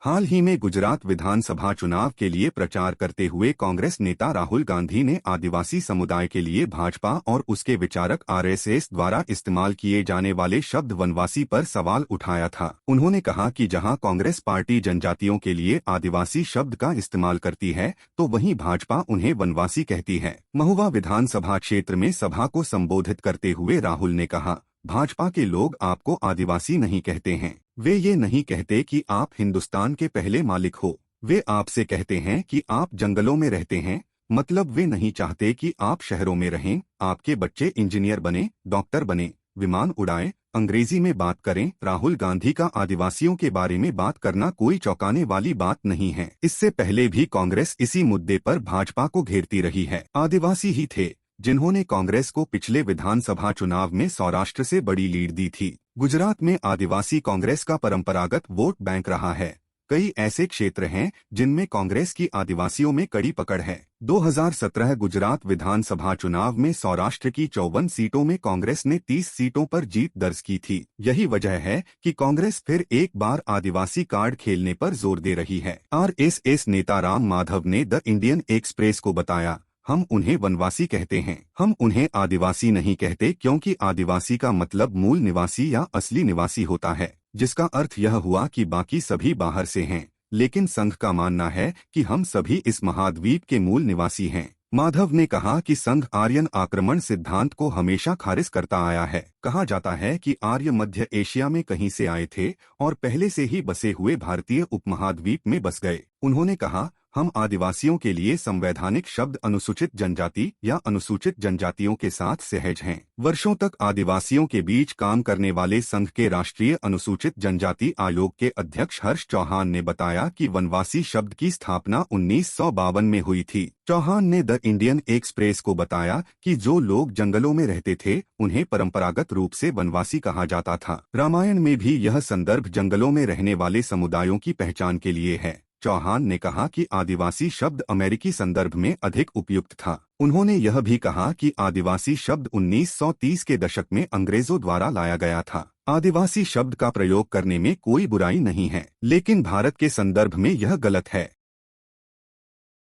हाल ही में गुजरात विधानसभा चुनाव के लिए प्रचार करते हुए कांग्रेस नेता राहुल गांधी ने आदिवासी समुदाय के लिए भाजपा और उसके विचारक आरएसएस द्वारा इस्तेमाल किए जाने वाले शब्द वनवासी पर सवाल उठाया था। उन्होंने कहा कि जहां कांग्रेस पार्टी जनजातियों के लिए आदिवासी शब्द का इस्तेमाल करती है तो वहीं भाजपा उन्हें वनवासी कहती है। महुआ विधानसभा क्षेत्र में सभा को संबोधित करते हुए राहुल ने कहा, भाजपा के लोग आपको आदिवासी नहीं कहते हैं। वे ये नहीं कहते कि आप हिंदुस्तान के पहले मालिक हो। वे आपसे कहते हैं कि आप जंगलों में रहते हैं। मतलब वे नहीं चाहते कि आप शहरों में रहें, आपके बच्चे इंजीनियर बने, डॉक्टर बने, विमान उड़ाएं, अंग्रेजी में बात करें। राहुल गांधी का आदिवासियों के बारे में बात करना कोई चौंकाने वाली बात नहीं है। इससे पहले भी कांग्रेस इसी मुद्दे पर भाजपा को घेरती रही है। आदिवासी ही थे जिन्होंने कांग्रेस को पिछले विधानसभा चुनाव में सौराष्ट्र से बड़ी लीड दी थी। गुजरात में आदिवासी कांग्रेस का परंपरागत वोट बैंक रहा है। कई ऐसे क्षेत्र हैं जिनमें कांग्रेस की आदिवासियों में कड़ी पकड़ है। 2017 गुजरात विधानसभा चुनाव में सौराष्ट्र की 54 सीटों में कांग्रेस ने 30 सीटों पर जीत दर्ज की थी। यही वजह है कि कांग्रेस फिर एक बार आदिवासी कार्ड खेलने पर जोर दे रही है। आरएसएस नेता राम माधव ने द इंडियन एक्सप्रेस को बताया, हम उन्हें वनवासी कहते हैं, हम उन्हें आदिवासी नहीं कहते, क्योंकि आदिवासी का मतलब मूल निवासी या असली निवासी होता है, जिसका अर्थ यह हुआ कि बाकी सभी बाहर से हैं। लेकिन संघ का मानना है कि हम सभी इस महाद्वीप के मूल निवासी हैं। माधव ने कहा कि संघ आर्यन आक्रमण सिद्धांत को हमेशा खारिज करता आया है। कहा जाता है कि आर्य मध्य एशिया में कहीं से आए थे और पहले से ही बसे हुए भारतीय उपमहाद्वीप में बस गए। उन्होंने कहा, हम आदिवासियों के लिए संवैधानिक शब्द अनुसूचित जनजाति या अनुसूचित जनजातियों के साथ सहज हैं। वर्षों तक आदिवासियों के बीच काम करने वाले संघ के राष्ट्रीय अनुसूचित जनजाति आयोग के अध्यक्ष हर्ष चौहान ने बताया कि वनवासी शब्द की स्थापना 1952 में हुई थी। चौहान ने द इंडियन एक्सप्रेस को बताया कि जो लोग जंगलों में रहते थे उन्हें परंपरागत रूप से वनवासी कहा जाता था। रामायण में भी यह संदर्भ जंगलों में रहने वाले समुदायों की पहचान के लिए है। चौहान ने कहा कि आदिवासी शब्द अमेरिकी संदर्भ में अधिक उपयुक्त था। उन्होंने यह भी कहा कि आदिवासी शब्द 1930 के दशक में अंग्रेजों द्वारा लाया गया था। आदिवासी शब्द का प्रयोग करने में कोई बुराई नहीं है, लेकिन भारत के संदर्भ में यह गलत है।